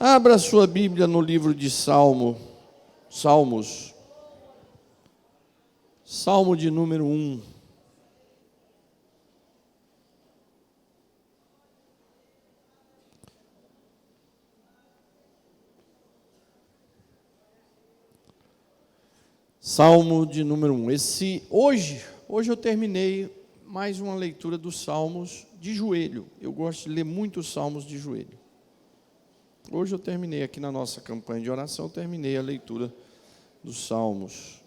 Abra sua Bíblia no livro de Salmos. Salmo de número 1. Salmo de número 1. Hoje eu terminei mais uma leitura dos Salmos de joelho. Eu gosto de ler muitos Salmos de joelho. Hoje eu terminei aqui na nossa campanha de oração, eu terminei a leitura dos Salmos.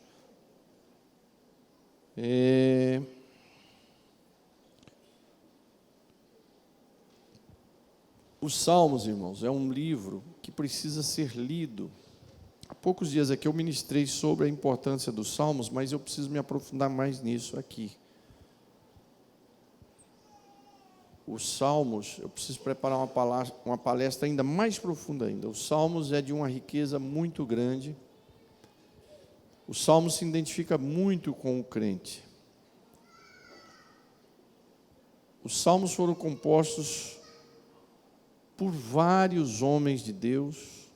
Os Salmos, irmãos, é um livro que precisa ser lido. Há poucos dias aqui eu ministrei sobre a importância dos Salmos, mas eu preciso me aprofundar mais nisso aqui. Os Salmos, eu preciso preparar uma palestra ainda mais profunda ainda. Os Salmos é de uma riqueza muito grande. Os Salmos se identifica muito com o crente. Os Salmos foram compostos por vários homens de Deus.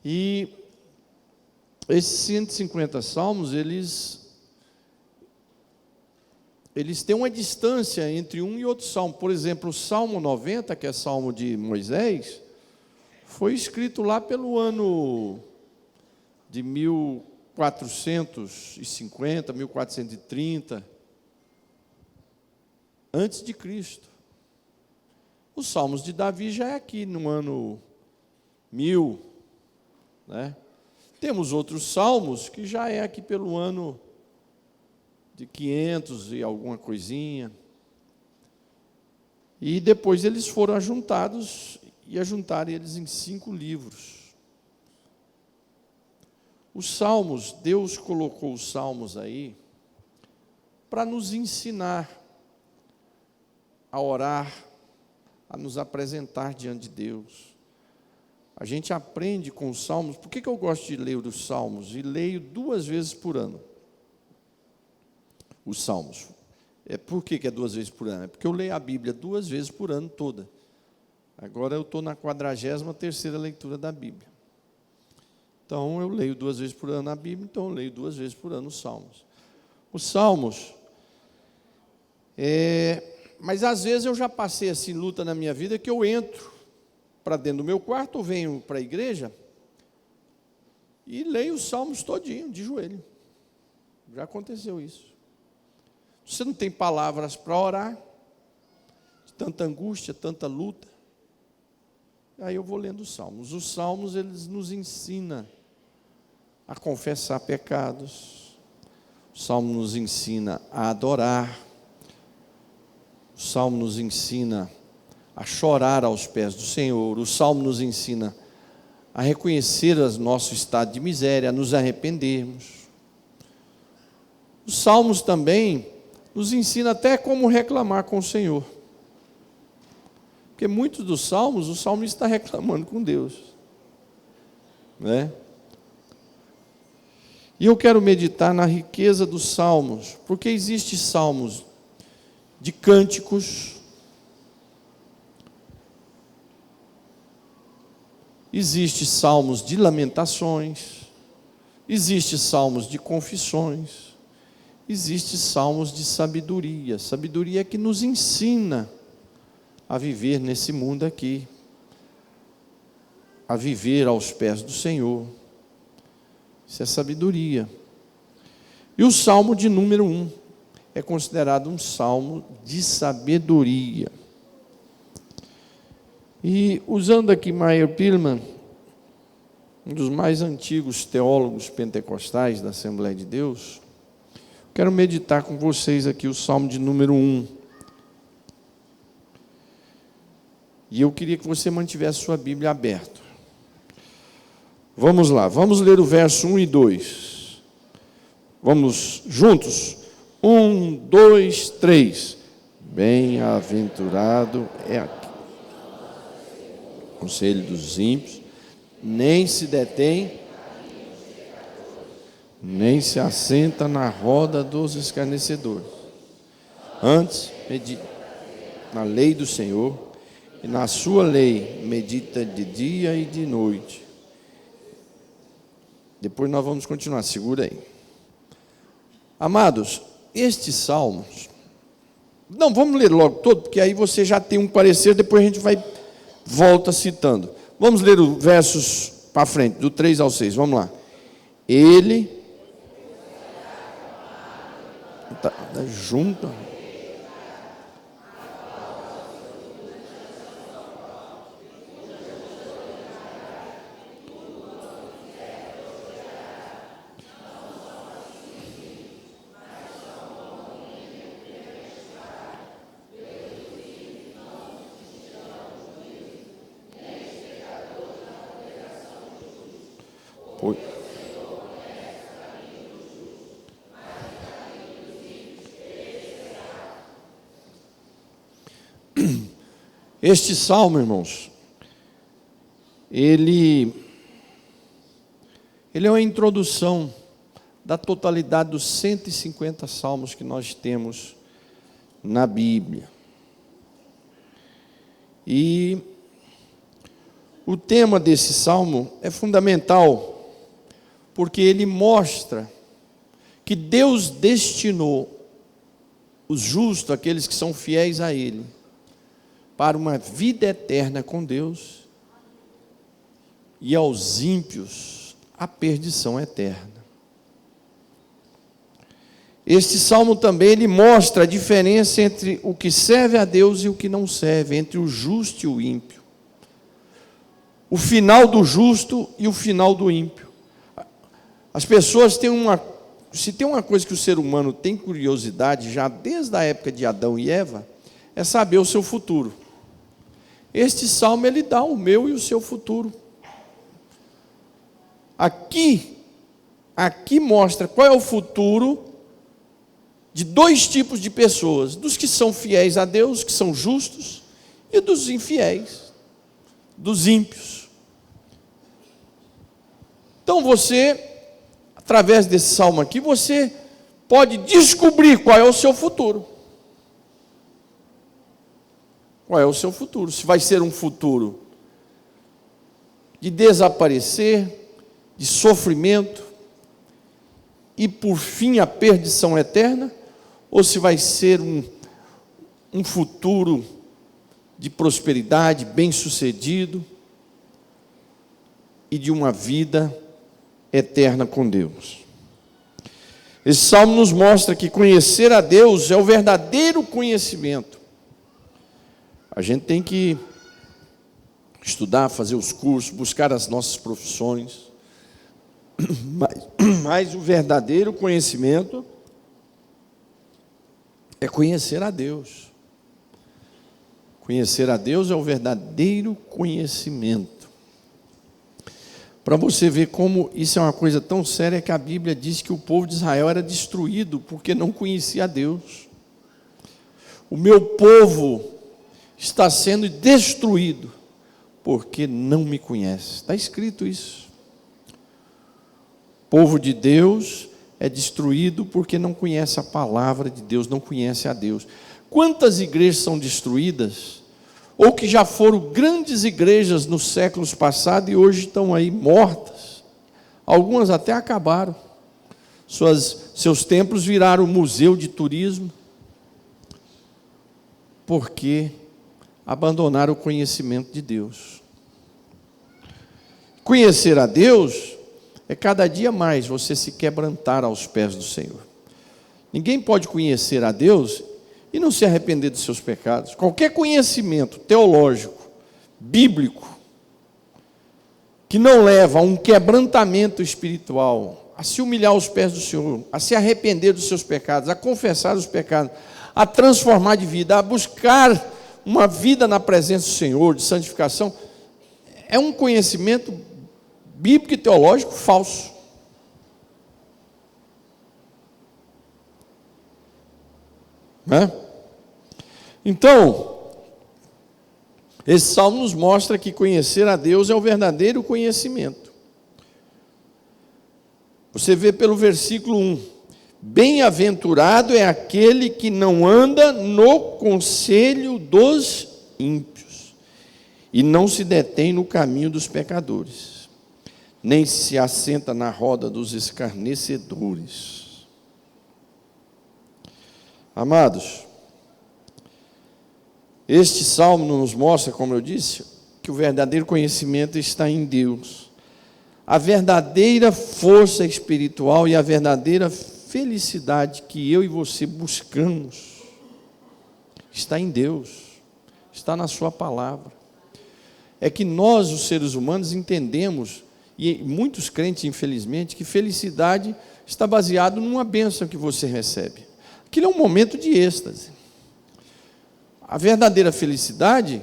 E esses 150 Salmos, eles têm uma distância entre um e outro salmo. Por exemplo, o Salmo 90, que é Salmo de Moisés, foi escrito lá pelo ano de 1450, 1430, antes de Cristo. Os Salmos de Davi já é aqui no ano 1000, né? Temos outros Salmos que já é aqui pelo ano de 500 e alguma coisinha. E depois eles foram ajuntados e ajuntaram eles em 5 livros. Os Salmos, Deus colocou os Salmos aí para nos ensinar a orar, a nos apresentar diante de Deus. A gente aprende com os Salmos. Por que eu gosto de ler os Salmos? E leio 2 vezes por ano os Salmos. Por que é 2 vezes por ano? É porque eu leio a Bíblia 2 vezes por ano toda. Agora eu estou na 43ª leitura da Bíblia. Então eu leio 2 vezes por ano a Bíblia, então eu leio 2 vezes por ano os Salmos. Os Salmos, mas às vezes eu já passei assim luta na minha vida que eu entro para dentro do meu quarto, ou venho para a igreja e leio os Salmos todinho, de joelho. Já aconteceu isso. Você não tem palavras para orar, tanta angústia, tanta luta. Aí eu vou lendo os Salmos. Os Salmos, eles nos ensinam a confessar pecados. O Salmo nos ensina a adorar. O Salmo nos ensina a chorar aos pés do Senhor. O Salmo nos ensina a reconhecer o nosso estado de miséria, a nos arrependermos. Os Salmos também nos ensina até como reclamar com o Senhor. Porque muitos dos Salmos, o salmista está reclamando com Deus, né? E eu quero meditar na riqueza dos Salmos, porque existem Salmos de cânticos, existem Salmos de lamentações, existem Salmos de confissões, existem Salmos de sabedoria, sabedoria que nos ensina a viver nesse mundo aqui, a viver aos pés do Senhor. Isso é sabedoria. E o Salmo de número 1 é considerado um salmo de sabedoria. E usando aqui Meyer Pillman, um dos mais antigos teólogos pentecostais da Assembleia de Deus, quero meditar com vocês aqui o Salmo de número 1. E eu queria que você mantivesse sua Bíblia aberta. Vamos lá, vamos ler o verso 1 e 2. Vamos juntos? 1, 2, 3. Bem-aventurado é aquele conselho dos ímpios, nem se detém, nem se assenta na roda dos escarnecedores. Antes, medita na lei do Senhor e na sua lei medita de dia e de noite. Depois nós vamos continuar, segura aí. Amados, estes salmos, não, vamos ler logo todo, porque aí você já tem um parecer, depois a gente volta citando. Vamos ler os versos para frente, do 3 ao 6, vamos lá. Ele, tá junto. Este salmo, irmãos, ele é uma introdução da totalidade dos 150 salmos que nós temos na Bíblia. E o tema desse salmo é fundamental, porque ele mostra que Deus destinou os justos, aqueles que são fiéis a Ele, para uma vida eterna com Deus, e aos ímpios a perdição eterna. Este salmo também ele mostra a diferença entre o que serve a Deus e o que não serve, entre o justo e o ímpio. O final do justo e o final do ímpio. As pessoas têm se tem uma coisa que o ser humano tem curiosidade, já desde a época de Adão e Eva, é saber o seu futuro. Este salmo ele dá o meu e o seu futuro. Aqui mostra qual é o futuro de dois tipos de pessoas: dos que são fiéis a Deus, que são justos, e dos infiéis, dos ímpios. Então você, através desse salmo aqui, você pode descobrir qual é o seu futuro. Qual é o seu futuro? Se vai ser um futuro de desaparecer, de sofrimento e por fim a perdição eterna, ou se vai ser um futuro de prosperidade, bem-sucedido e de uma vida eterna com Deus. Esse salmo nos mostra que conhecer a Deus é o verdadeiro conhecimento. A gente tem que estudar, fazer os cursos, buscar as nossas profissões, mas o verdadeiro conhecimento é conhecer a Deus. Conhecer a Deus é o verdadeiro conhecimento. Para você ver como isso é uma coisa tão séria, que a Bíblia diz que o povo de Israel era destruído porque não conhecia a Deus. O meu povo está sendo destruído porque não me conhece. Está escrito isso. O povo de Deus é destruído porque não conhece a palavra de Deus, não conhece a Deus. Quantas igrejas são destruídas, ou que já foram grandes igrejas nos séculos passados e hoje estão aí mortas? Algumas até acabaram. Seus templos viraram museu de turismo, porque abandonaram o conhecimento de Deus. Conhecer a Deus é cada dia mais você se quebrantar aos pés do Senhor. Ninguém pode conhecer a Deus e não se arrepender dos seus pecados. Qualquer conhecimento teológico, bíblico, que não leva a um quebrantamento espiritual, a se humilhar aos pés do Senhor, a se arrepender dos seus pecados, a confessar os pecados, a transformar de vida, a buscar uma vida na presença do Senhor, de santificação, é um conhecimento bíblico e teológico falso. Né? Então, esse salmo nos mostra que conhecer a Deus é o verdadeiro conhecimento. Você vê pelo versículo 1: bem-aventurado é aquele que não anda no conselho dos ímpios, e não se detém no caminho dos pecadores, nem se assenta na roda dos escarnecedores. Amados, este salmo nos mostra, como eu disse, que o verdadeiro conhecimento está em Deus. A verdadeira força espiritual e a verdadeira felicidade que eu e você buscamos está em Deus, está na sua palavra. É que nós, os seres humanos, entendemos, e muitos crentes, infelizmente, que felicidade está baseado numa bênção que você recebe. Aquilo é um momento de êxtase. A verdadeira felicidade,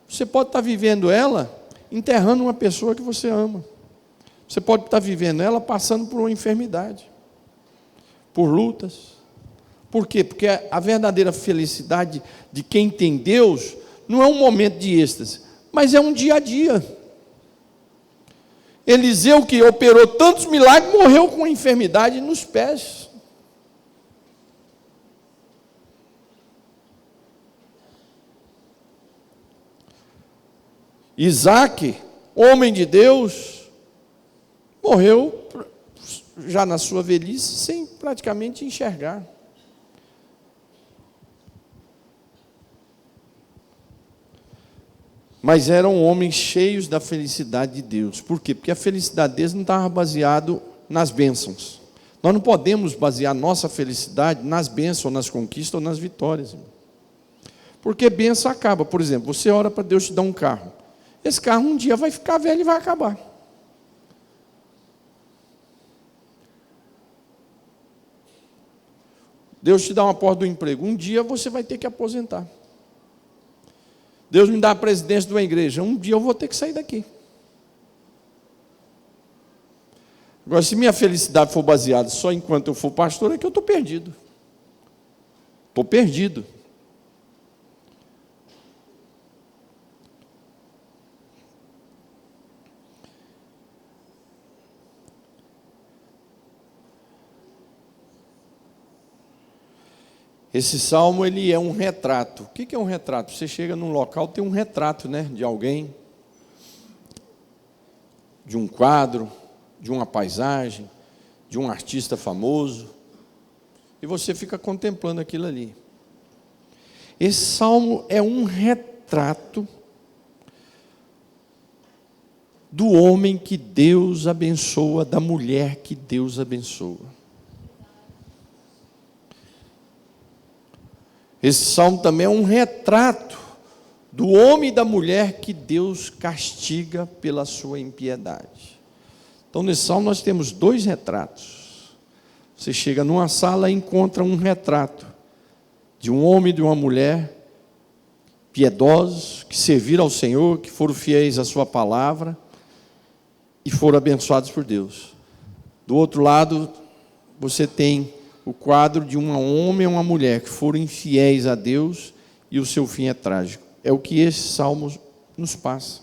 você pode estar vivendo ela enterrando uma pessoa que você ama. Você pode estar vivendo ela passando por uma enfermidade, por lutas. Por quê? Porque a verdadeira felicidade de quem tem Deus não é um momento de êxtase, mas é um dia a dia. Eliseu, que operou tantos milagres, morreu com uma enfermidade nos pés. Isaac, homem de Deus, morreu já na sua velhice, sem praticamente enxergar. Mas eram homens cheios da felicidade de Deus. Por quê? Porque a felicidade deles não estava baseada nas bênçãos. Nós não podemos basear nossa felicidade nas bênçãos, nas conquistas ou nas vitórias. Porque bênção acaba. Por exemplo, você ora para Deus te dar um carro. Esse carro um dia vai ficar velho e vai acabar. Deus te dá uma porta do emprego. Um dia você vai ter que aposentar. Deus me dá a presidência de uma igreja. Um dia eu vou ter que sair daqui. Agora, se minha felicidade for baseada só enquanto eu for pastor, é que eu estou perdido. Estou perdido. Esse salmo, ele é um retrato. O que é um retrato? Você chega num local, tem um retrato, né, de alguém, de um quadro, de uma paisagem, de um artista famoso, e você fica contemplando aquilo ali. Esse salmo é um retrato do homem que Deus abençoa, da mulher que Deus abençoa. Esse salmo também é um retrato do homem e da mulher que Deus castiga pela sua impiedade. Então, nesse salmo nós temos dois retratos. Você chega numa sala e encontra um retrato de um homem e de uma mulher piedosos, que serviram ao Senhor, que foram fiéis à sua palavra e foram abençoados por Deus. Do outro lado, você tem o quadro de um homem e uma mulher que foram infiéis a Deus e o seu fim é trágico. É o que esse salmo nos passa.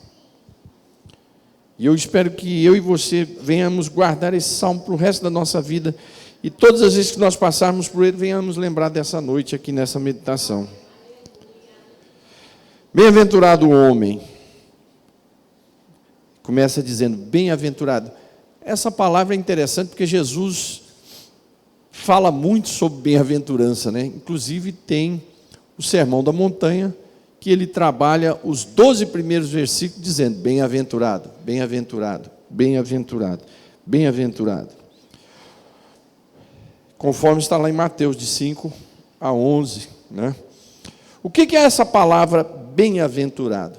E eu espero que eu e você venhamos guardar esse salmo para o resto da nossa vida e todas as vezes que nós passarmos por ele, venhamos lembrar dessa noite aqui nessa meditação. Bem-aventurado o homem. Começa dizendo, bem-aventurado. Essa palavra é interessante porque Jesus fala muito sobre bem-aventurança, né? Inclusive tem o Sermão da Montanha, que ele trabalha os 12 primeiros versículos dizendo, bem-aventurado, bem-aventurado, bem-aventurado, bem-aventurado. Conforme está lá em Mateus, de 5 a 11, né? O que é essa palavra bem-aventurado?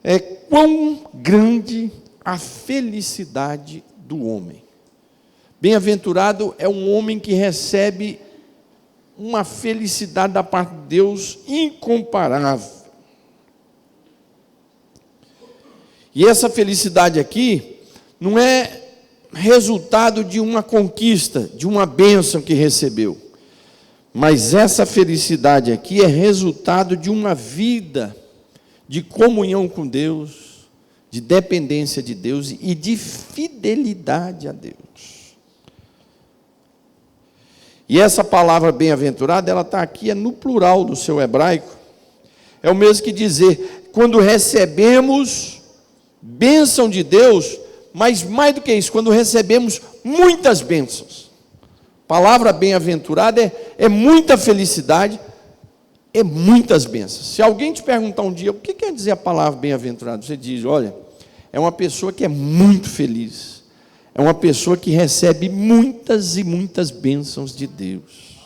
É quão grande a felicidade do homem. Bem-aventurado é um homem que recebe uma felicidade da parte de Deus incomparável. E essa felicidade aqui não é resultado de uma conquista, de uma bênção que recebeu. Mas essa felicidade aqui é resultado de uma vida de comunhão com Deus, de dependência de Deus e de fidelidade a Deus. E essa palavra bem-aventurada, ela está aqui, é no plural do seu hebraico. É o mesmo que dizer quando recebemos bênção de Deus, mas mais do que isso, quando recebemos muitas bênçãos. Palavra bem-aventurada é muita felicidade, é muitas bênçãos. Se alguém te perguntar um dia, o que quer dizer a palavra bem-aventurado? Você diz, olha, é uma pessoa que é muito feliz, é uma pessoa que recebe muitas e muitas bênçãos de Deus.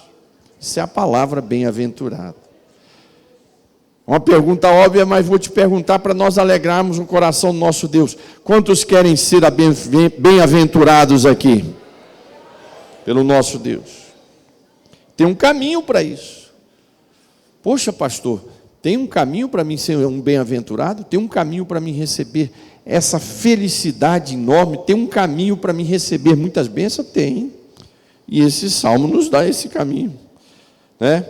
Isso é a palavra bem-aventurado. Uma pergunta óbvia, mas vou te perguntar para nós alegrarmos o coração do nosso Deus. Quantos querem ser bem-aventurados aqui? Pelo nosso Deus. Tem um caminho para isso. Poxa, pastor, tem um caminho para mim ser um bem-aventurado? Tem um caminho para mim receber essa felicidade enorme? Tem um caminho para mim receber muitas bênçãos? Tem. E esse salmo nos dá esse caminho, né?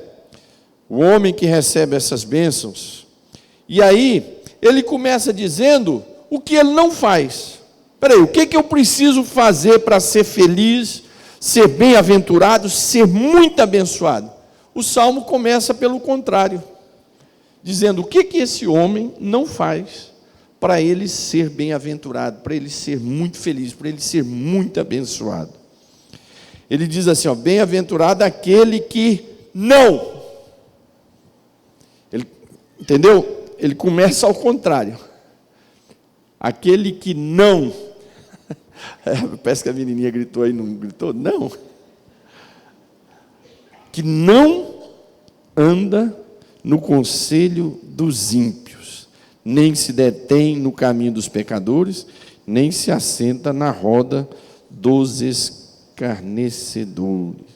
O homem que recebe essas bênçãos, e aí ele começa dizendo o que ele não faz. Espera aí, o que eu preciso fazer para ser feliz, ser bem-aventurado, ser muito abençoado? O salmo começa pelo contrário, dizendo o que esse homem não faz para ele ser bem-aventurado, para ele ser muito feliz, para ele ser muito abençoado. Ele diz assim, ó, bem-aventurado aquele que não. Entendeu? Ele começa ao contrário. Aquele que não. Parece que a menininha gritou aí, não gritou? Não. Que não anda no conselho dos ímpios, nem se detém no caminho dos pecadores, nem se assenta na roda dos escarnecedores.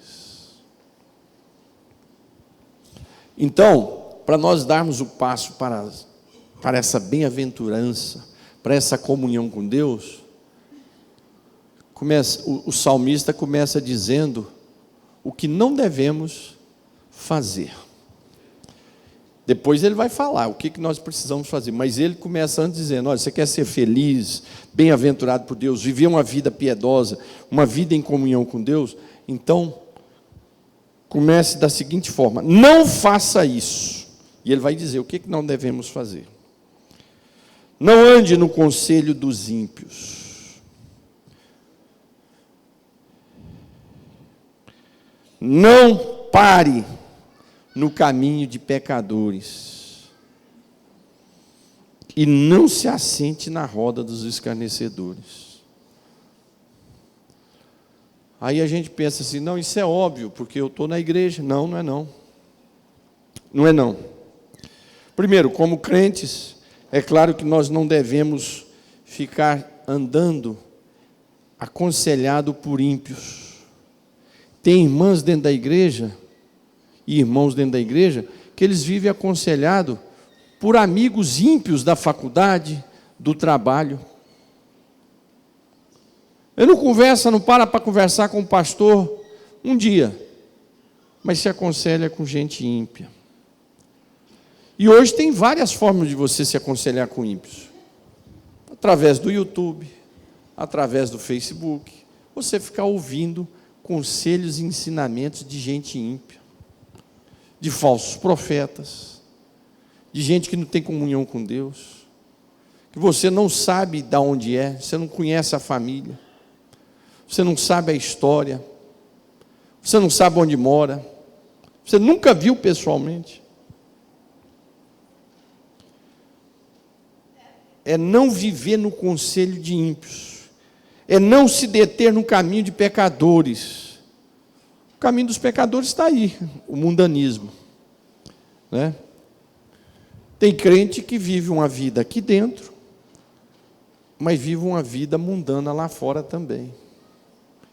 Então, para nós darmos o passo para essa bem-aventurança, para essa comunhão com Deus, o salmista começa dizendo o que não devemos fazer. Depois ele vai falar o que nós precisamos fazer, mas ele começa antes dizendo, olha, você quer ser feliz, bem-aventurado por Deus, viver uma vida piedosa, uma vida em comunhão com Deus, então, comece da seguinte forma, não faça isso. E ele vai dizer o que não devemos fazer. Não ande no conselho dos ímpios. Não pare no caminho de pecadores. E não se assente na roda dos escarnecedores. Aí a gente pensa assim, não, isso é óbvio, porque eu estou na igreja. Não, não é não. Não é não. Primeiro, como crentes, é claro que nós não devemos ficar andando aconselhado por ímpios. Tem irmãs dentro da igreja, e irmãos dentro da igreja, que eles vivem aconselhados por amigos ímpios da faculdade, do trabalho. Ele não para conversar com o pastor um dia, mas se aconselha com gente ímpia. E hoje tem várias formas de você se aconselhar com ímpios. Através do YouTube, através do Facebook. Você ficar ouvindo conselhos e ensinamentos de gente ímpia. De falsos profetas. De gente que não tem comunhão com Deus. Que você não sabe de onde é. Você não conhece a família. Você não sabe a história. Você não sabe onde mora. Você nunca viu pessoalmente. É não viver no conselho de ímpios, é não se deter no caminho de pecadores. O caminho dos pecadores está aí, o mundanismo, né? Tem crente que vive uma vida aqui dentro, mas vive uma vida mundana lá fora também.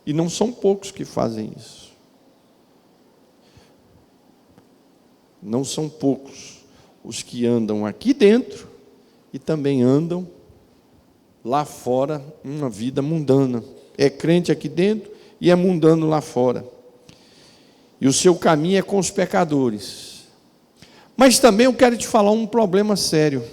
E não são poucos que fazem isso. Não são poucos os que andam aqui dentro e também andam lá fora, uma vida mundana. É crente aqui dentro e é mundano lá fora. E o seu caminho é com os pecadores. Mas também eu quero te falar um problema sério.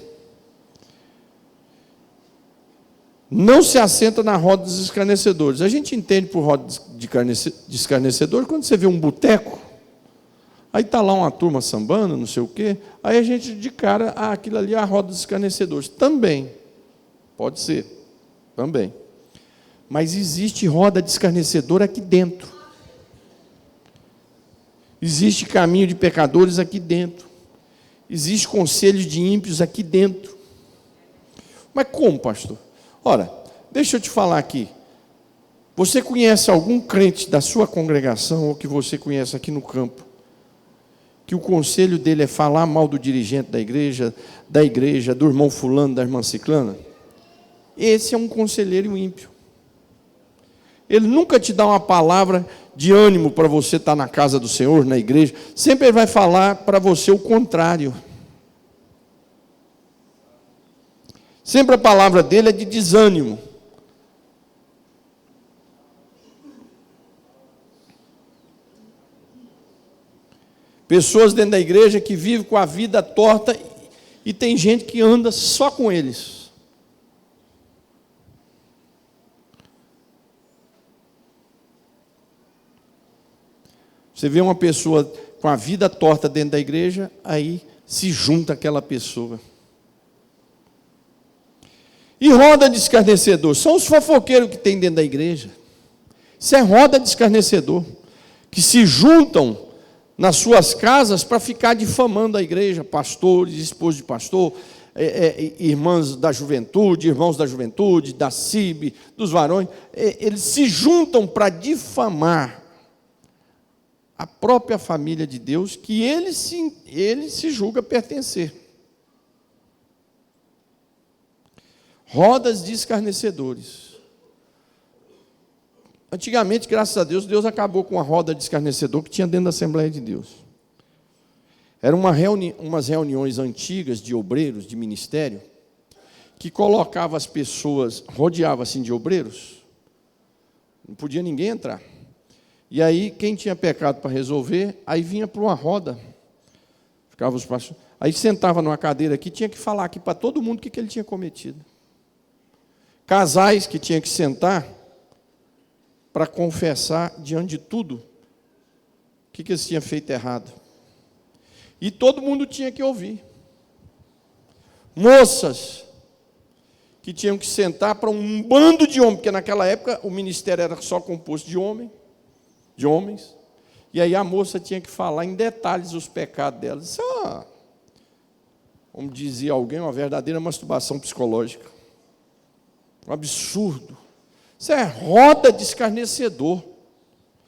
Não se assenta na roda dos escarnecedores. A gente entende por roda de escarnecedor quando você vê um boteco. Aí está lá uma turma sambando, não sei o quê, aí a gente de cara, aquilo ali é a roda dos escarnecedores. Também, pode ser, também. Mas existe roda de escarnecedor aqui dentro. Existe caminho de pecadores aqui dentro. Existe conselho de ímpios aqui dentro. Mas como, pastor? Ora, deixa eu te falar aqui. Você conhece algum crente da sua congregação, ou que você conhece aqui no campo, que o conselho dele é falar mal do dirigente da igreja, do irmão fulano, da irmã ciclana? Esse é um conselheiro ímpio. Ele nunca te dá uma palavra de ânimo para você estar na casa do Senhor, na igreja. Sempre ele vai falar para você o contrário. Sempre a palavra dele é de desânimo. Pessoas dentro da igreja que vivem com a vida torta e tem gente que anda só com eles. Você vê uma pessoa com a vida torta dentro da igreja, aí se junta aquela pessoa. E roda de escarnecedor, são os fofoqueiros que tem dentro da igreja. Isso é roda de escarnecedor, que se juntam nas suas casas para ficar difamando a igreja, pastores, esposos de pastor, irmãs da juventude, irmãos da juventude, da CIB, dos varões. Eles se juntam para difamar a própria família de Deus, que ele se julga pertencer. Rodas de escarnecedores. Antigamente, graças a Deus, Deus acabou com a roda de escarnecedor que tinha dentro da Assembleia de Deus. Eram umas reuniões antigas de obreiros, de ministério, que colocava as pessoas, rodeava assim de obreiros, não podia ninguém entrar. E aí, quem tinha pecado para resolver, aí vinha para uma roda, ficava os pastores, aí sentava numa cadeira aqui, tinha que falar aqui para todo mundo o que ele tinha cometido. Casais que tinham que sentar para confessar diante de tudo o que eles tinham feito errado. E todo mundo tinha que ouvir. Moças que tinham que sentar para um bando de homens, porque naquela época o ministério era só composto de homens, e aí a moça tinha que falar em detalhes os pecados delas. Isso é, como dizia alguém, uma verdadeira masturbação psicológica. Um absurdo. Isso é roda de escarnecedor.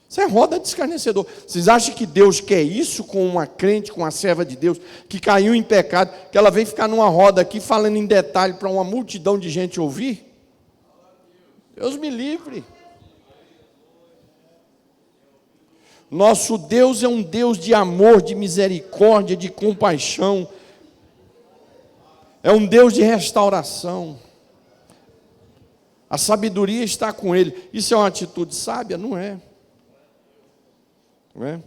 Isso é roda de escarnecedor. Vocês acham que Deus quer isso com uma crente, com uma serva de Deus, que caiu em pecado, que ela vem ficar numa roda aqui, falando em detalhe para uma multidão de gente ouvir? Deus me livre. Nosso Deus é um Deus de amor, de misericórdia, de compaixão. É um Deus de restauração. A sabedoria está com Ele. Isso é uma atitude sábia? Não é. Não é?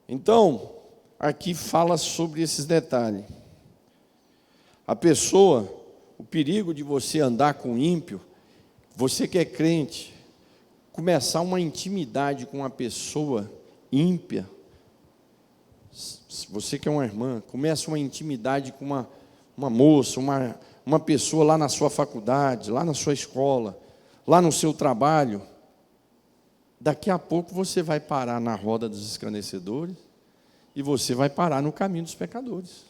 Então, aqui fala sobre esses detalhes. A pessoa, o perigo de você andar com ímpio, você que é crente, começar uma intimidade com uma pessoa ímpia, você que é uma irmã, começa uma intimidade com uma moça, uma pessoa lá na sua faculdade, lá na sua escola, lá no seu trabalho, daqui a pouco você vai parar na roda dos escarnecedores e você vai parar no caminho dos pecadores.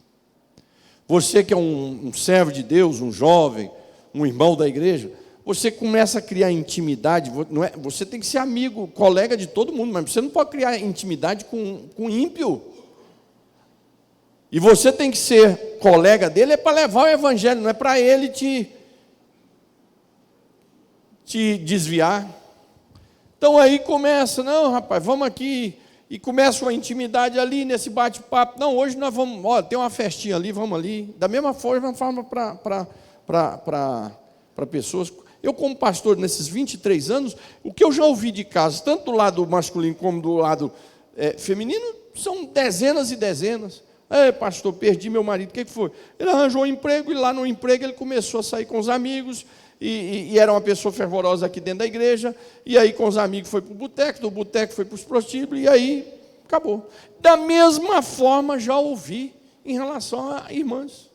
Você que é um servo de Deus, um jovem, um irmão da igreja, você começa a criar intimidade, não é, você tem que ser amigo, colega de todo mundo, mas você não pode criar intimidade com ímpio. E você tem que ser colega dele, é para levar o evangelho, não é para ele te desviar. Então aí começa, não rapaz, vamos aqui, e começa uma intimidade ali, nesse bate-papo. Não, hoje nós vamos, ó, tem uma festinha ali, vamos ali. Da mesma forma para pessoas. Eu, como pastor, nesses 23 anos, o que eu já ouvi de casos, tanto do lado masculino como do lado feminino, são dezenas e dezenas. Pastor, perdi meu marido, o que foi? Ele arranjou um emprego, e lá no emprego ele começou a sair com os amigos, e era uma pessoa fervorosa aqui dentro da igreja, e aí com os amigos foi para o boteco, do boteco foi para os prostíbulos, e aí acabou. Da mesma forma já ouvi em relação a irmãs.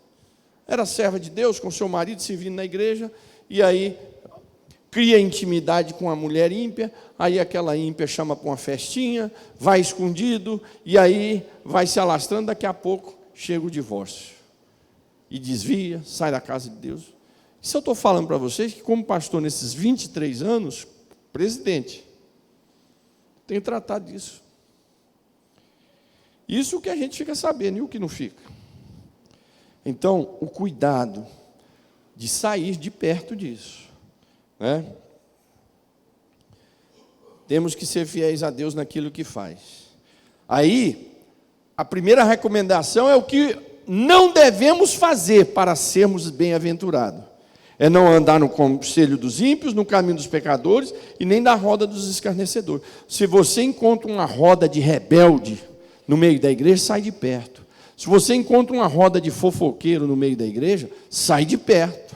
Era serva de Deus, com seu marido servindo na igreja, e aí cria intimidade com a mulher ímpia, aí aquela ímpia chama para uma festinha, vai escondido, e aí vai se alastrando, daqui a pouco chega o divórcio. E desvia, sai da casa de Deus. Isso eu estou falando para vocês que, como pastor nesses 23 anos, presidente, tenho tratado disso. Isso que a gente fica sabendo, e o que não fica. Então, o cuidado de sair de perto disso, né? Temos que ser fiéis a Deus naquilo que faz. Aí, a primeira recomendação é o que não devemos fazer para sermos bem-aventurados. É não andar no conselho dos ímpios, no caminho dos pecadores, e nem da roda dos escarnecedores. Se você encontra uma roda de rebelde no meio da igreja, sai de perto. Se você encontra uma roda de fofoqueiro no meio da igreja, sai de perto.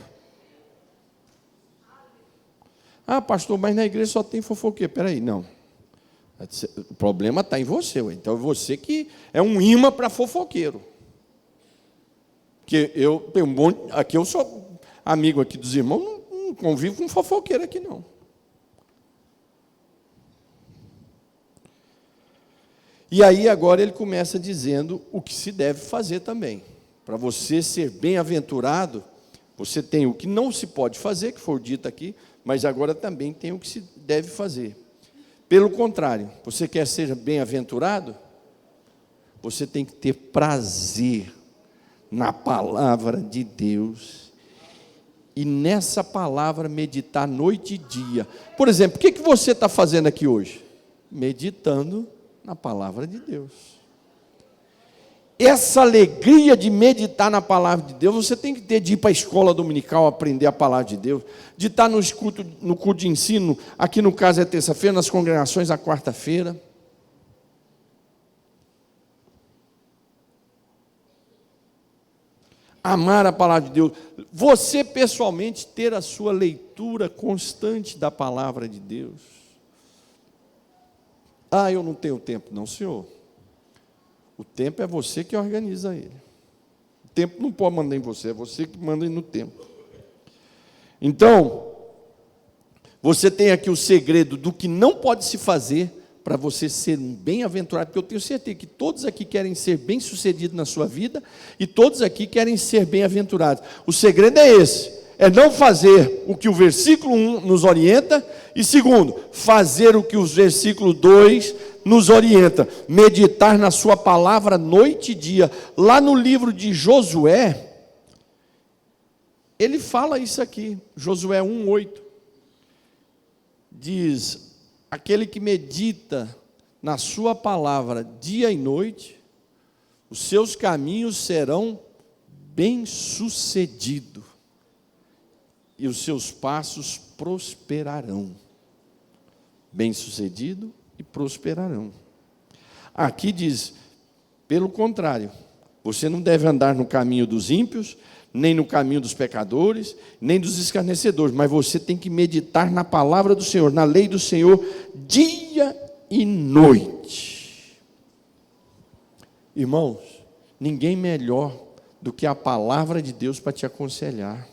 Ah, pastor, mas na igreja só tem fofoqueiro. Peraí, não. O problema está em você. Então é você que é um imã para fofoqueiro. Porque eu tenho aqui eu sou amigo aqui dos irmãos, não convivo com fofoqueiro aqui não. E aí agora ele começa dizendo o que se deve fazer também. Para você ser bem-aventurado, você tem o que não se pode fazer, que foi dito aqui, mas agora também tem o que se deve fazer. Pelo contrário, você quer ser bem-aventurado? Você tem que ter prazer na palavra de Deus. E nessa palavra meditar noite e dia. Por exemplo, o que você está fazendo aqui hoje? Meditando na palavra de Deus. Essa alegria de meditar na palavra de Deus, você tem que ter de ir para a escola dominical aprender a palavra de Deus, de estar no culto de ensino, aqui no caso é terça-feira, nas congregações a quarta-feira. Amar a palavra de Deus. Você pessoalmente ter a sua leitura constante da palavra de Deus. Ah, eu não tenho tempo. Não, senhor. O tempo é você que organiza ele. O tempo não pode mandar em você, é você que manda no tempo. Então, você tem aqui o segredo do que não pode se fazer para você ser um bem-aventurado, porque eu tenho certeza que todos aqui querem ser bem-sucedidos na sua vida e todos aqui querem ser bem-aventurados. O segredo é esse, é não fazer o que o versículo 1 nos orienta e segundo, fazer o que o versículo 2 nos orienta, meditar na sua palavra noite e dia. Lá no livro de Josué, ele fala isso aqui, Josué 1:8, diz: aquele que medita na sua palavra dia e noite, os seus caminhos serão bem-sucedidos e os seus passos prosperarão. Bem-sucedido e prosperarão. Aqui diz, pelo contrário, você não deve andar no caminho dos ímpios, nem no caminho dos pecadores, nem dos escarnecedores, mas você tem que meditar na palavra do Senhor, na lei do Senhor, dia e noite. Irmãos, ninguém melhor do que a palavra de Deus para te aconselhar.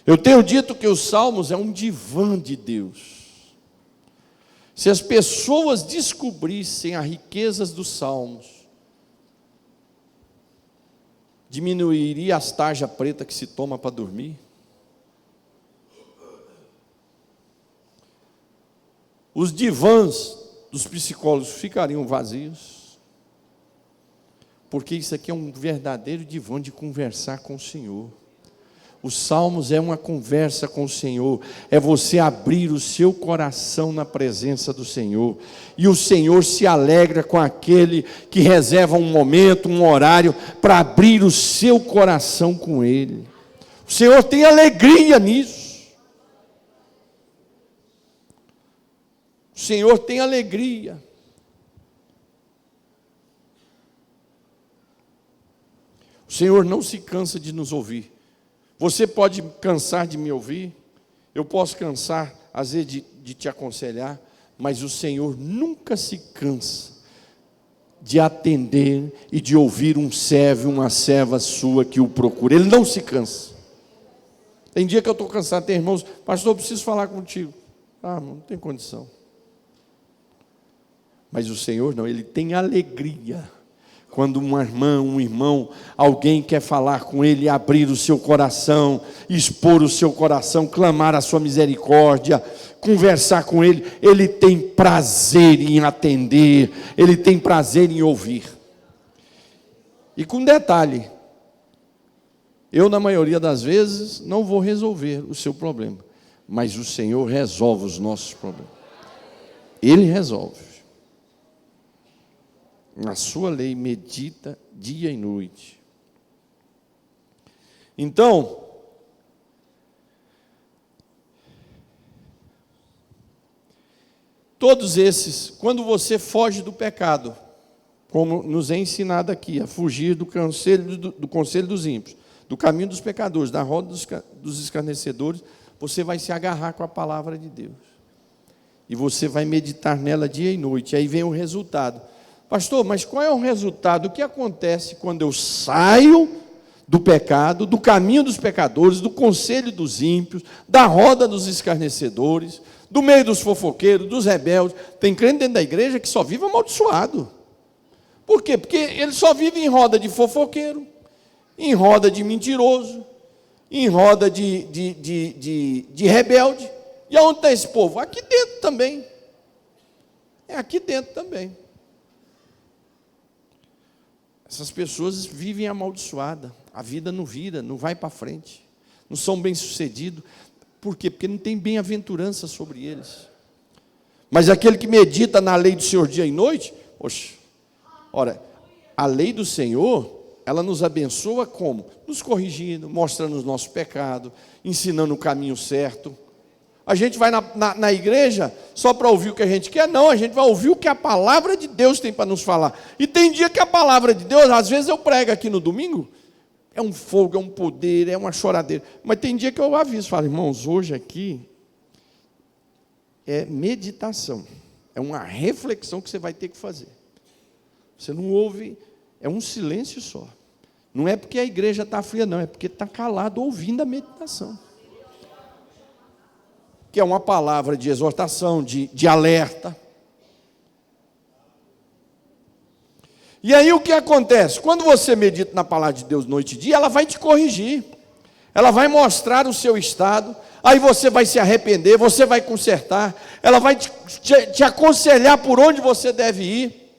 Eu tenho dito que os Salmos é um divã de Deus. Se as pessoas descobrissem as riquezas dos Salmos, diminuiria as tarjas pretas que se toma para dormir? Os divãs dos psicólogos ficariam vazios? Porque isso aqui é um verdadeiro divã de conversar com o Senhor. Os Salmos é uma conversa com o Senhor, é você abrir o seu coração na presença do Senhor, e o Senhor se alegra com aquele que reserva um momento, um horário, para abrir o seu coração com Ele. O Senhor tem alegria nisso. O Senhor tem alegria. O Senhor não se cansa de nos ouvir. Você pode cansar de me ouvir, eu posso cansar, às vezes, de te aconselhar, mas o Senhor nunca se cansa de atender e de ouvir um servo, uma serva sua que o procura. Ele não se cansa. Tem dia que eu estou cansado, tem irmãos, pastor, eu preciso falar contigo. Não tem condição. Mas o Senhor não, Ele tem alegria quando uma irmã, um irmão, alguém quer falar com Ele, abrir o seu coração, expor o seu coração, clamar a sua misericórdia, conversar com Ele. Ele tem prazer em atender, Ele tem prazer em ouvir. E com detalhe, eu na maioria das vezes não vou resolver o seu problema, mas o Senhor resolve os nossos problemas. Ele resolve. Na sua lei medita dia e noite. Então, todos esses, quando você foge do pecado, como nos é ensinado aqui, a fugir do conselho dos ímpios, do caminho dos pecadores, da roda dos escarnecedores, você vai se agarrar com a palavra de Deus. E você vai meditar nela dia e noite. Aí vem o resultado. Pastor, mas qual é o resultado? O que acontece quando eu saio do pecado, do caminho dos pecadores, do conselho dos ímpios, da roda dos escarnecedores, do meio dos fofoqueiros, dos rebeldes? Tem crente dentro da igreja que só vive amaldiçoado. Por quê? Porque ele só vive em roda de fofoqueiro, em roda de mentiroso, em roda de rebelde. E aonde está esse povo? Aqui dentro também. É aqui dentro também. Essas pessoas vivem amaldiçoadas, a vida não vira, não vai para frente, não são bem-sucedidos. Por quê? Porque não tem bem-aventurança sobre eles. Mas aquele que medita na lei do Senhor dia e noite, poxa, ora, a lei do Senhor, ela nos abençoa como? Nos corrigindo, mostrando os nossos pecados, ensinando o caminho certo. A gente vai na igreja só para ouvir o que a gente quer? Não, a gente vai ouvir o que a palavra de Deus tem para nos falar. E tem dia que a palavra de Deus, às vezes eu prego aqui no domingo, é um fogo, é um poder, é uma choradeira. Mas tem dia que eu aviso, falo, irmãos, hoje aqui é meditação, é uma reflexão que você vai ter que fazer. Você não ouve, é um silêncio só. Não é porque a igreja está fria, não, é porque está calado ouvindo a meditação. Que é uma palavra de exortação, de alerta. E aí o que acontece? Quando você medita na palavra de Deus noite e dia, ela vai te corrigir, ela vai mostrar o seu estado, aí você vai se arrepender, você vai consertar, ela vai te aconselhar por onde você deve ir.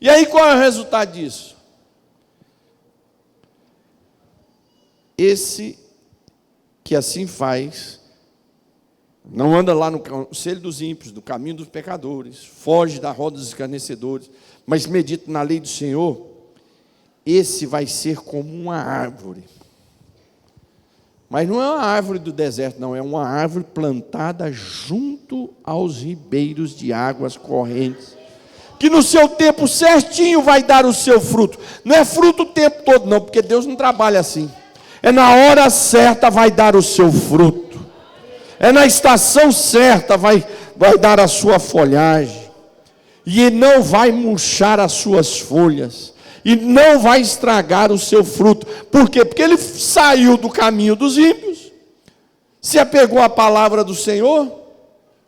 E aí qual é o resultado disso? Esse que assim faz, não anda lá no conselho dos ímpios, do caminho dos pecadores, foge da roda dos escarnecedores, mas medita na lei do Senhor, esse vai ser como uma árvore. Mas não é uma árvore do deserto, não, é uma árvore plantada junto aos ribeiros de águas correntes, que no seu tempo certinho vai dar o seu fruto. Não é fruto o tempo todo, não, porque Deus não trabalha assim. É na hora certa vai dar o seu fruto. É na estação certa vai dar a sua folhagem. E não vai murchar as suas folhas. E não vai estragar o seu fruto. Por quê? Porque ele saiu do caminho dos ímpios, se apegou à palavra do Senhor,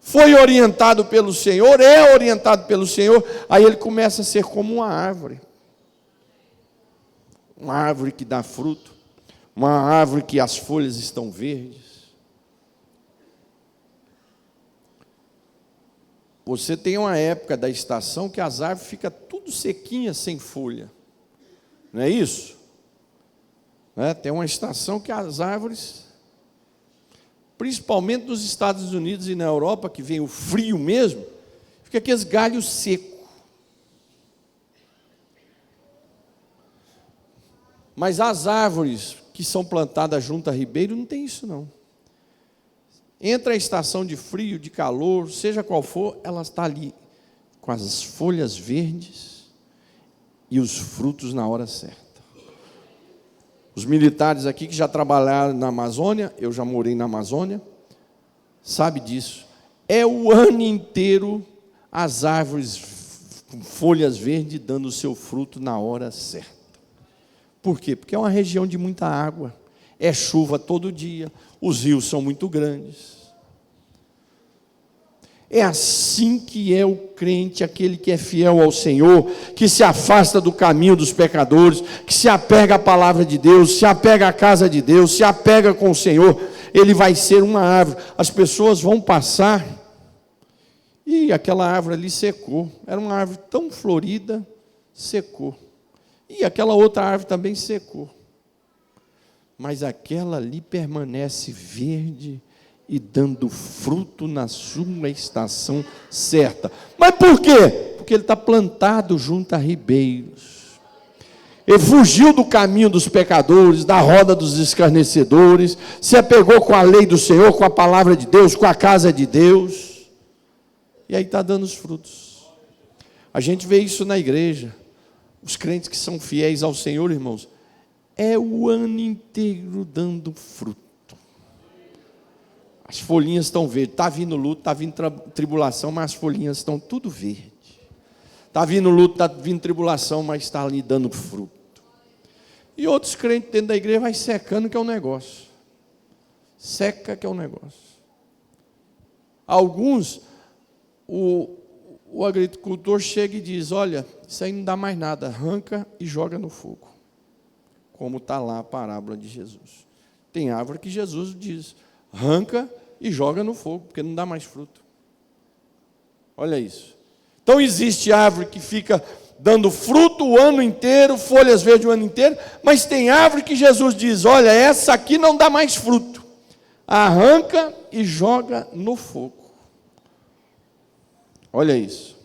foi orientado pelo Senhor, é orientado pelo Senhor, aí ele começa a ser como uma árvore. Uma árvore que dá fruto, uma árvore que as folhas estão verdes. Você tem uma época da estação que as árvores ficam tudo sequinhas, sem folha. Não é isso? Tem uma estação que as árvores, principalmente nos Estados Unidos e na Europa, que vem o frio mesmo, fica aqueles galhos secos. Mas as árvores que são plantadas junto a ribeiro não tem isso não. Entra a estação de frio, de calor, seja qual for, ela está ali com as folhas verdes e os frutos na hora certa. Os militares aqui que já trabalharam na Amazônia, eu já morei na Amazônia, sabe disso. É o ano inteiro as árvores com folhas verdes dando o seu fruto na hora certa. Por quê? Porque é uma região de muita água, é chuva todo dia, os rios são muito grandes. É assim que é o crente, aquele que é fiel ao Senhor, que se afasta do caminho dos pecadores, que se apega à palavra de Deus, se apega à casa de Deus, se apega com o Senhor. Ele vai ser uma árvore. As pessoas vão passar e aquela árvore ali secou. Era uma árvore tão florida, secou. E aquela outra árvore também secou. Mas aquela ali permanece verde e dando fruto na sua estação certa. Mas por quê? Porque ele está plantado junto a ribeiros. Ele fugiu do caminho dos pecadores, da roda dos escarnecedores, se apegou com a lei do Senhor, com a palavra de Deus, com a casa de Deus. E aí está dando os frutos. A gente vê isso na igreja. Os crentes que são fiéis ao Senhor, irmãos, é o ano inteiro dando fruto. As folhinhas estão verdes. Está vindo luto, está vindo tribulação, mas as folhinhas estão tudo verde. Está vindo luto, está vindo tribulação, mas está ali dando fruto. E outros crentes dentro da igreja vai secando, que é um negócio. Seca, que é um negócio. Alguns, o agricultor chega e diz: olha, isso aí não dá mais nada, arranca e joga no fogo. Como está lá a parábola de Jesus. Tem árvore que Jesus diz: arranca e joga no fogo, porque não dá mais fruto. Olha isso. Então existe árvore que fica dando fruto o ano inteiro, folhas verdes o ano inteiro, mas tem árvore que Jesus diz: olha, essa aqui não dá mais fruto. Arranca e joga no fogo. Olha isso.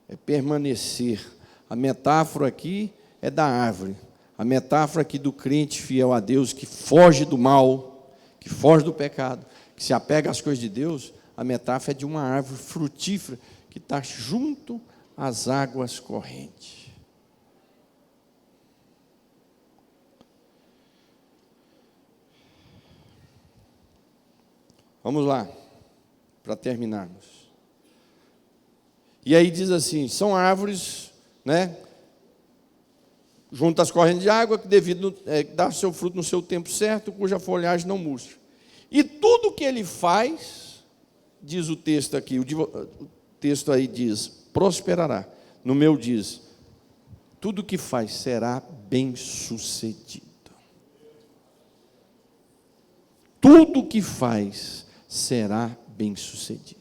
É permanecer. A metáfora aqui é da árvore. A metáfora aqui do crente fiel a Deus, que foge do mal, que foge do pecado, que se apega às coisas de Deus, a metáfora é de uma árvore frutífera que está junto às águas correntes. Vamos lá, para terminarmos. E aí diz assim: são árvores, né, junto às correntes de água, que devido dar seu fruto no seu tempo certo, cuja folhagem não murcha. E tudo que ele faz, diz o texto aqui, o texto aí diz, prosperará. No meu diz, tudo que faz será bem sucedido. Tudo que faz será bem sucedido.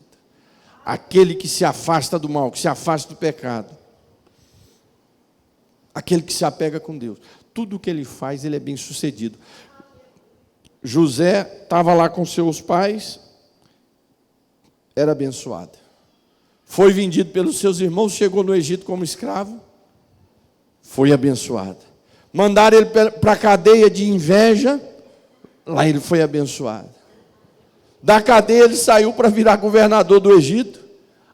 Aquele que se afasta do mal, que se afasta do pecado, aquele que se apega com Deus, tudo que ele faz, ele é bem sucedido. José estava lá com seus pais, era abençoado. Foi vendido pelos seus irmãos, chegou no Egito como escravo, foi abençoado. Mandaram ele para a cadeia de inveja, lá ele foi abençoado. Da cadeia ele saiu para virar governador do Egito,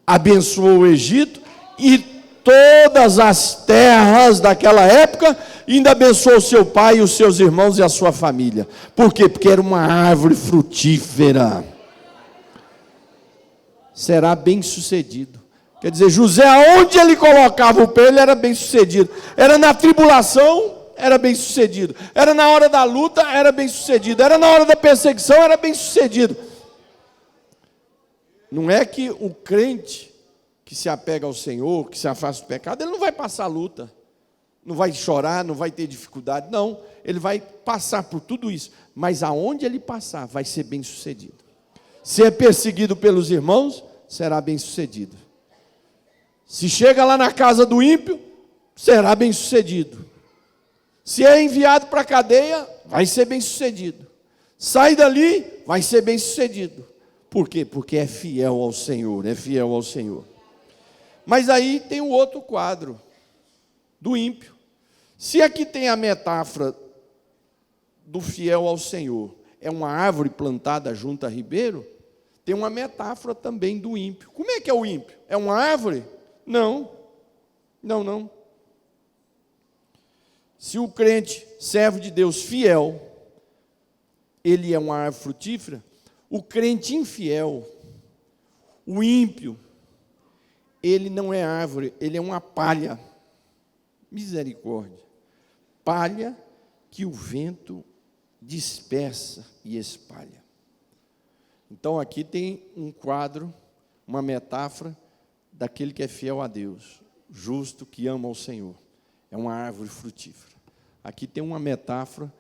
abençoou o Egito e todas as terras daquela época, ainda abençoou seu pai, os seus irmãos e a sua família. Por quê? Porque era uma árvore frutífera. Será bem sucedido. Quer dizer, José, aonde ele colocava o pé, ele era bem sucedido. Era na tribulação, era bem sucedido. Era na hora da luta, era bem sucedido. Era na hora da perseguição, era bem sucedido. Não é que o crente que se apega ao Senhor, que se afasta do pecado, ele não vai passar luta, não vai chorar, não vai ter dificuldade, não. Ele vai passar por tudo isso, mas aonde ele passar, vai ser bem sucedido. Se é perseguido pelos irmãos, será bem sucedido. Se chega lá na casa do ímpio, será bem sucedido. Se é enviado para a cadeia, vai ser bem sucedido. Sai dali, vai ser bem sucedido. Por quê? Porque é fiel ao Senhor, é fiel ao Senhor. Mas aí tem o outro quadro, do ímpio. Se aqui tem a metáfora do fiel ao Senhor, é uma árvore plantada junto a ribeiro, tem uma metáfora também do ímpio. Como é que é o ímpio? É uma árvore? Não. Não, não. Se o crente, servo de Deus fiel, ele é uma árvore frutífera, o crente infiel, o ímpio, ele não é árvore, ele é uma palha. Misericórdia. Palha que o vento dispersa e espalha. Então aqui tem um quadro, uma metáfora daquele que é fiel a Deus, justo, que ama ao Senhor. É uma árvore frutífera. Aqui tem uma metáfora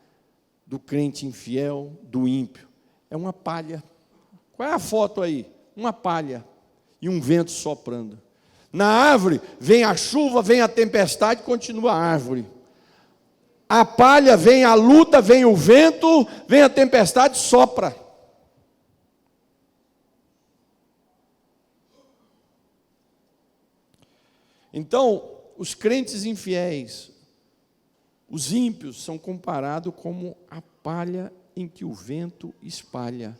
do crente infiel, do ímpio. É uma palha. Qual é a foto aí? Uma palha e um vento soprando. Na árvore vem a chuva, vem a tempestade, continua a árvore. A palha vem a luta, vem o vento, vem a tempestade, sopra. Então, os crentes infiéis, os ímpios, são comparados como a palha em que o vento espalha.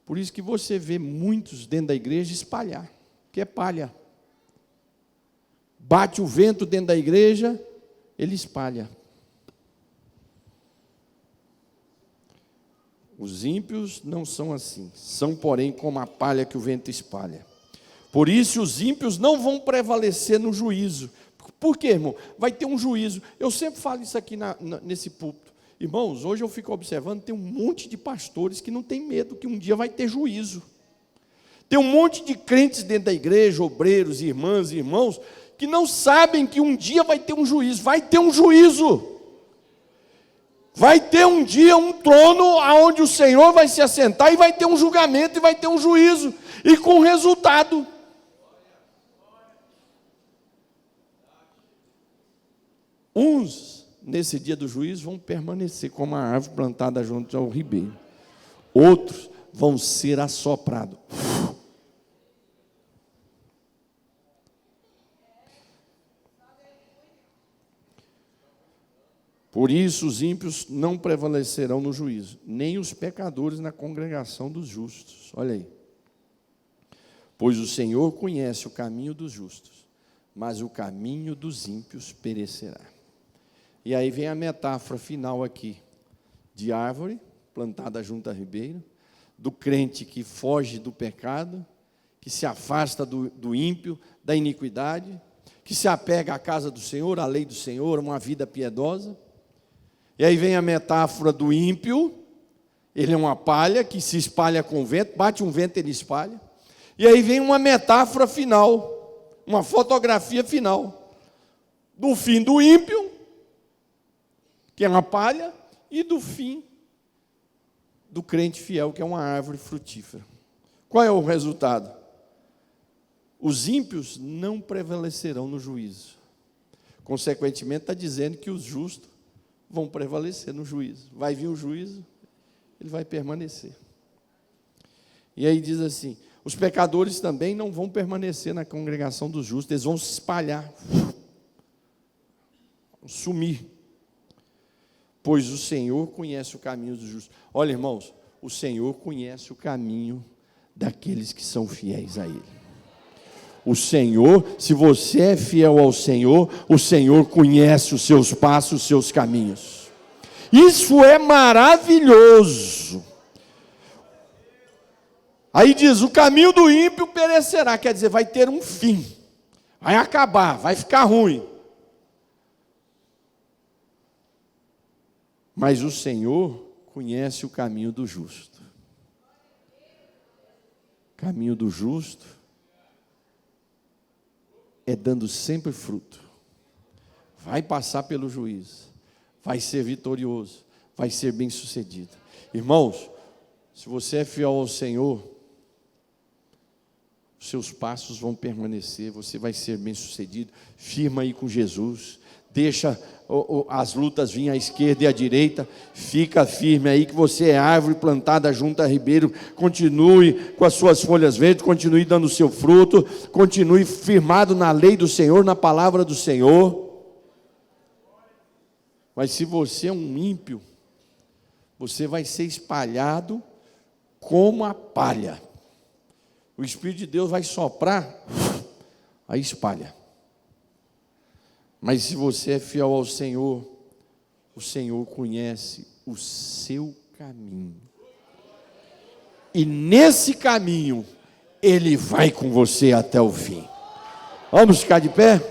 Por isso que você vê muitos dentro da igreja espalhar, que é palha. Bate o vento dentro da igreja, ele espalha. Os ímpios não são assim, são, porém, como a palha que o vento espalha. Por isso, os ímpios não vão prevalecer no juízo. Por quê, irmão? Vai ter um juízo. Eu sempre falo isso aqui nesse púlpito. Irmãos, hoje eu fico observando, tem um monte de pastores que não tem medo que um dia vai ter juízo. Tem um monte de crentes dentro da igreja, obreiros, irmãs e irmãos, que não sabem que um dia vai ter um juízo. Vai ter um juízo. Vai ter um dia um trono onde o Senhor vai se assentar e vai ter um julgamento e vai ter um juízo. E com resultado. Uns, nesse dia do juízo, vão permanecer como a árvore plantada junto ao ribeiro. Outros vão ser assoprados. Por isso os ímpios não prevalecerão no juízo, nem os pecadores na congregação dos justos. Olha aí. Pois o Senhor conhece o caminho dos justos, mas o caminho dos ímpios perecerá. E aí vem a metáfora final aqui, de árvore plantada junto a ribeiro, do crente que foge do pecado, que se afasta do ímpio, da iniquidade, que se apega à casa do Senhor, à lei do Senhor, uma vida piedosa. E aí vem a metáfora do ímpio, ele é uma palha que se espalha com o vento, bate um vento, ele espalha. E aí vem uma metáfora final, uma fotografia final, do fim do ímpio, que é uma palha, e do fim do crente fiel, que é uma árvore frutífera. Qual é o resultado? Os ímpios não prevalecerão no juízo. Consequentemente, está dizendo que os justos vão prevalecer no juízo. Vai vir o juízo, ele vai permanecer. E aí diz assim, os pecadores também não vão permanecer na congregação dos justos, eles vão se espalhar, sumir. Pois o Senhor conhece o caminho dos justos. Olha, irmãos, o Senhor conhece o caminho daqueles que são fiéis a Ele. O Senhor, se você é fiel ao Senhor, o Senhor conhece os seus passos, os seus caminhos. Isso é maravilhoso. Aí diz, o caminho do ímpio perecerá, quer dizer, vai ter um fim. Vai acabar, vai ficar ruim. Mas o Senhor conhece o caminho do justo. O caminho do justo é dando sempre fruto. Vai passar pelo juízo. Vai ser vitorioso. Vai ser bem-sucedido. Irmãos, se você é fiel ao Senhor, os seus passos vão permanecer. Você vai ser bem-sucedido. Firma aí com Jesus. Deixa as lutas virem à esquerda e à direita, fica firme aí que você é árvore plantada junto a ribeiro, continue com as suas folhas verdes, continue dando o seu fruto, continue firmado na lei do Senhor, na palavra do Senhor. Mas se você é um ímpio, você vai ser espalhado como a palha. O Espírito de Deus vai soprar, aí espalha. Mas se você é fiel ao Senhor, o Senhor conhece o seu caminho. E nesse caminho, Ele vai com você até o fim. Vamos ficar de pé?